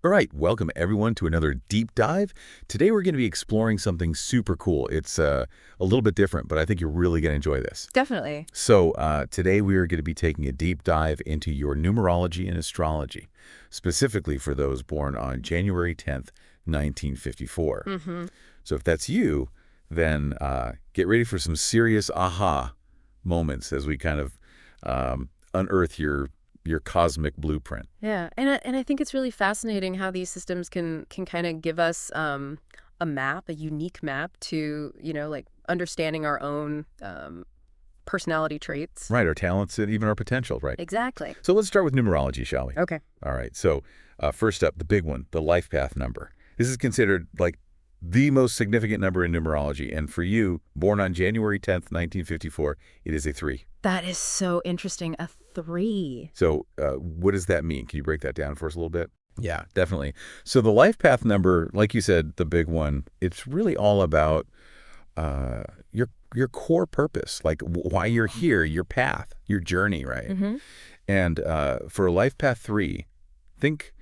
All right, welcome everyone to another deep dive. Today we're going to be exploring something super cool. It's a little bit different, but I think you're really going to enjoy this. Definitely. So today we are going to be taking a deep dive into your numerology and astrology, specifically for those born on January 10th, 1954. Mm-hmm. So if that's you, then get ready for some serious aha moments as we kind of unearth your cosmic blueprint. Yeah, and I think it's really fascinating how these systems can kind of give us a map, a unique map to, like understanding our own personality traits. Right, our talents and even our potential, right? Exactly. So let's start with numerology, shall we? Okay. All right, so first up, the big one, the life path number. This is considered like the most significant number in numerology, and for you, born on January 10th, 1954, it is a 3. That is so interesting. A 3. So what does that mean? Can you break that down for us a little bit? Yeah, definitely. So the life path number, like you said, the big one, it's really all about your core purpose, like why you're here, your path, your journey, right? Mm-hmm. And for a life path 3, think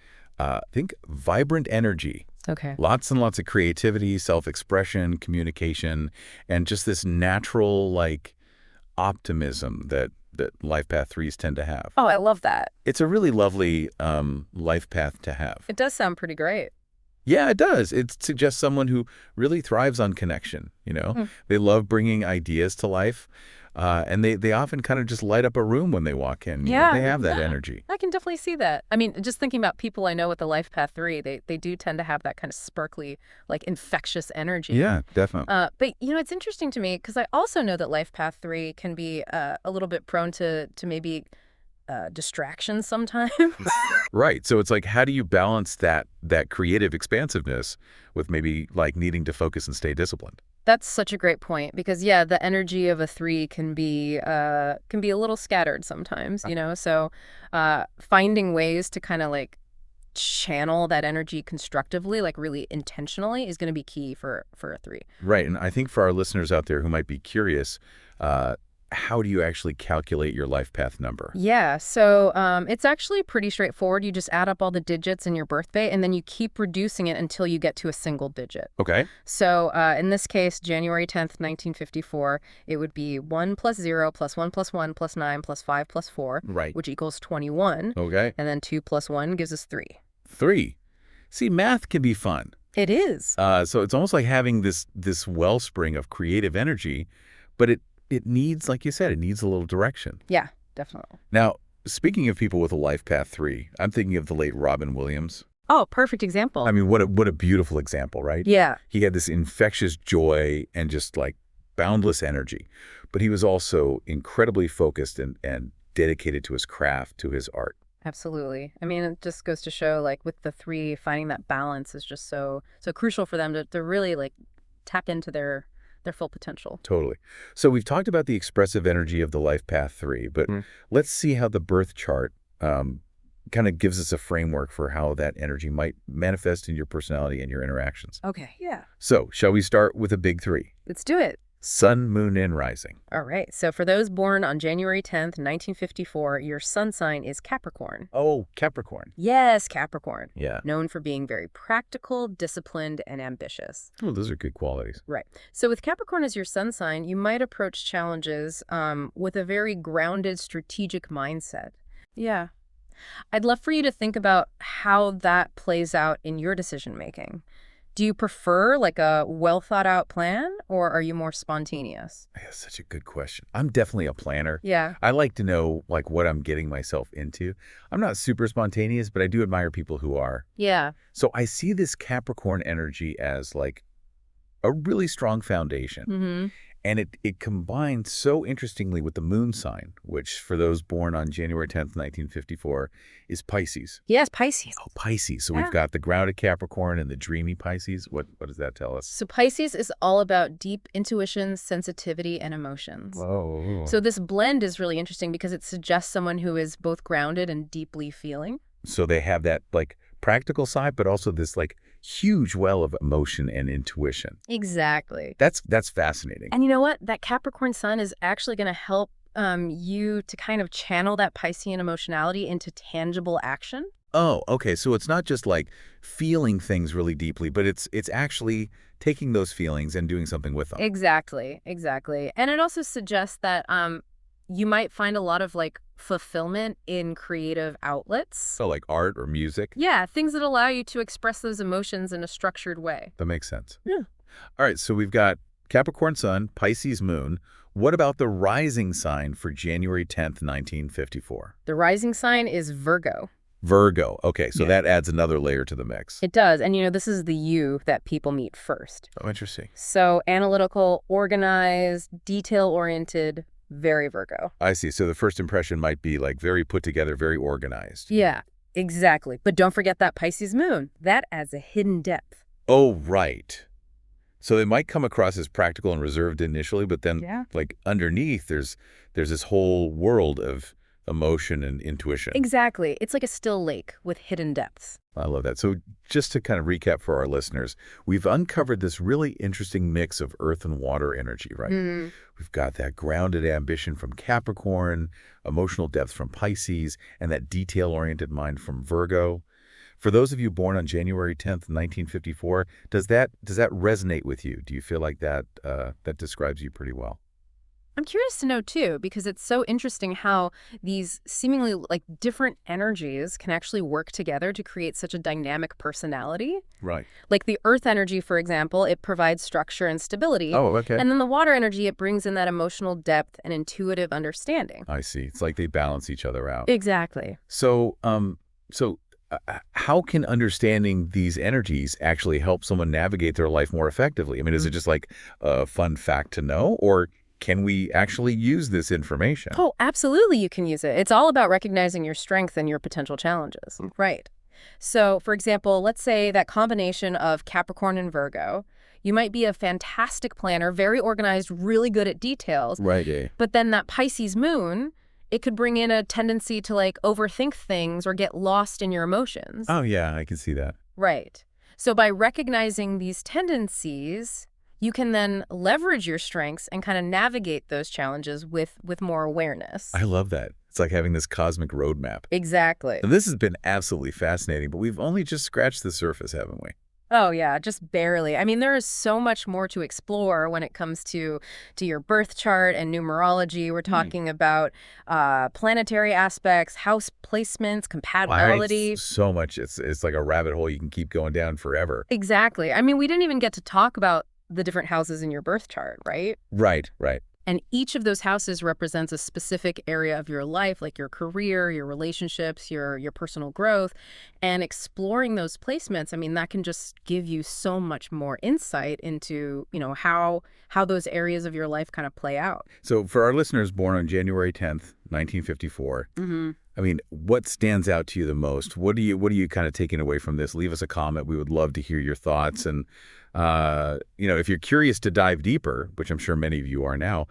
vibrant energy. Okay. Lots and lots of creativity, self-expression, communication, and just this natural, like, optimism that life path 3s tend to have. Oh, I love that. It's a really lovely life path to have. It does sound pretty great. Yeah, it does. It suggests someone who really thrives on connection, They love bringing ideas to life, and they often kind of just light up a room when they walk in. Yeah. They have that energy. I can definitely see that. I mean, just thinking about people I know with the life path 3, they do tend to have that kind of sparkly, like infectious energy. Yeah, definitely. But, it's interesting to me because I also know that life path 3 can be a little bit prone to maybe distractions sometimes. Right. So it's like, how do you balance that creative expansiveness with maybe like needing to focus and stay disciplined? That's such a great point because, yeah, the energy of a 3 can be a little scattered sometimes, So finding ways to kind of like channel that energy constructively, like really intentionally, is going to be key for a 3. Right. And I think for our listeners out there who might be curious, how do you actually calculate your life path number? Yeah, so it's actually pretty straightforward. You just add up all the digits in your birthday, and then you keep reducing it until you get to a single digit. Okay. So in this case, January 10th, 1954, it would be 1 plus 0 plus 1 plus 1 plus 9 plus 5 plus 4, Right. which equals 21. Okay. And then 2 plus 1 gives us 3. 3. See, math can be fun. It is. So it's almost like having this wellspring of creative energy, but it needs, like you said, it needs a little direction. Yeah, definitely. Now, speaking of people with a life path 3, I'm thinking of the late Robin Williams. Oh, perfect example. I mean, what a beautiful example, right? Yeah. He had this infectious joy and just like boundless energy, but he was also incredibly focused and dedicated to his craft, to his art. Absolutely. I mean, it just goes to show, like, with the 3, finding that balance is just so crucial for them to really, like, tap into their full potential. Totally. So we've talked about the expressive energy of the life path 3, but let's see how the birth chart kind of gives us a framework for how that energy might manifest in your personality and your interactions. Okay. Yeah. So shall we start with a big 3? Let's do it. Sun, moon, and rising. All right. So for those born on January 10th, 1954, your sun sign is Capricorn. Oh, Capricorn. Yes, Capricorn. Yeah. Known for being very practical, disciplined, and ambitious. Oh, those are good qualities. Right. So with Capricorn as your sun sign, you might approach challenges with a very grounded, strategic mindset. Yeah. I'd love for you to think about how that plays out in your decision making. Do you prefer like a well thought out plan, or are you more spontaneous? That's such a good question. I'm definitely a planner. Yeah. I like to know like what I'm getting myself into. I'm not super spontaneous, but I do admire people who are. Yeah. So I see this Capricorn energy as like a really strong foundation. Mm-hmm. And it combines so interestingly with the moon sign, which for those born on January 10th, 1954, is Pisces. Yes, Pisces. Oh, Pisces. So Yeah. we've got the grounded Capricorn and the dreamy Pisces. What does that tell us? So Pisces is all about deep intuition, sensitivity, and emotions. Whoa. So this blend is really interesting because it suggests someone who is both grounded and deeply feeling. So they have that like practical side, but also this like huge well of emotion and intuition. Exactly. That's fascinating. And you know what? That Capricorn sun is actually going to help you to kind of channel that Piscean emotionality into tangible action. Oh, okay. So it's not just like feeling things really deeply, but it's actually taking those feelings and doing something with them. Exactly, exactly. And it also suggests that you might find a lot of like fulfillment in creative outlets. So like art or music. Yeah, things that allow you to express those emotions in a structured way. That makes sense. Yeah. All right, so we've got Capricorn Sun, Pisces Moon. What about the rising sign for January 10th, 1954? The rising sign is Virgo. Virgo. Okay, so Yeah. that adds another layer to the mix. It does. And, this is the you that people meet first. Oh, interesting. So analytical, organized, detail-oriented, very Virgo. I see. So the first impression might be like very put together, very organized. Yeah, exactly. But don't forget that Pisces moon. That adds a hidden depth. Oh, right. So they might come across as practical and reserved initially, but then Yeah. like underneath there's this whole world of emotion and intuition. Exactly. It's like a still lake with hidden depths. I love that. So just to kind of recap for our listeners, we've uncovered this really interesting mix of earth and water energy, right? Mm. We've got that grounded ambition from Capricorn, emotional depth from Pisces, and that detail-oriented mind from Virgo. For those of you born on January 10th, 1954, does that resonate with you? Do you feel like that that describes you pretty well? I'm curious to know, too, because it's so interesting how these seemingly like different energies can actually work together to create such a dynamic personality. Right. Like the earth energy, for example, it provides structure and stability. Oh, okay. And then the water energy, it brings in that emotional depth and intuitive understanding. I see. It's like they balance each other out. Exactly. So, how can understanding these energies actually help someone navigate their life more effectively? I mean, is it just like a fun fact to know, or can we actually use this information? Oh, absolutely you can use it. It's all about recognizing your strength and your potential challenges. Right. So, for example, let's say that combination of Capricorn and Virgo, you might be a fantastic planner, very organized, really good at details. Right. Yeah. But then that Pisces moon, it could bring in a tendency to like overthink things or get lost in your emotions. Oh, yeah, I can see that. Right. So by recognizing these tendencies, you can then leverage your strengths and kind of navigate those challenges with more awareness. I love that. It's like having this cosmic roadmap. Exactly. And this has been absolutely fascinating, but we've only just scratched the surface, haven't we? Oh, yeah, just barely. I mean, there is so much more to explore when it comes to your birth chart and numerology. We're talking about planetary aspects, house placements, compatibility. Right. So much. It's like a rabbit hole you can keep going down forever. Exactly. I mean, we didn't even get to talk about the different houses in your birth chart, right? Right, right. And each of those houses represents a specific area of your life, like your career, your relationships, your personal growth. And exploring those placements, I mean, that can just give you so much more insight into, how those areas of your life kind of play out. So for our listeners born on January 10th, 1954, I mean, what stands out to you the most? What are you kind of taking away from this? Leave us a comment. We would love to hear your thoughts. And if you're curious to dive deeper, which I'm sure many of you are now,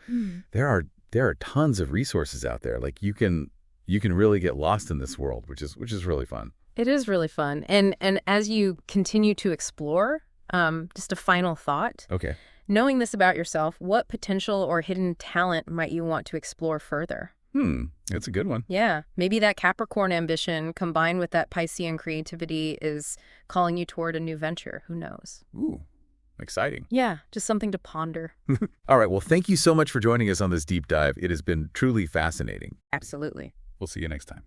there are tons of resources out there. Like you can really get lost in this world, which is really fun. It is really fun. And as you continue to explore, just a final thought. Okay. Knowing this about yourself, what potential or hidden talent might you want to explore further? That's a good one. Yeah. Maybe that Capricorn ambition combined with that Piscean creativity is calling you toward a new venture. Who knows? Ooh, exciting. Yeah, just something to ponder. All right. Well, thank you so much for joining us on this deep dive. It has been truly fascinating. Absolutely. We'll see you next time.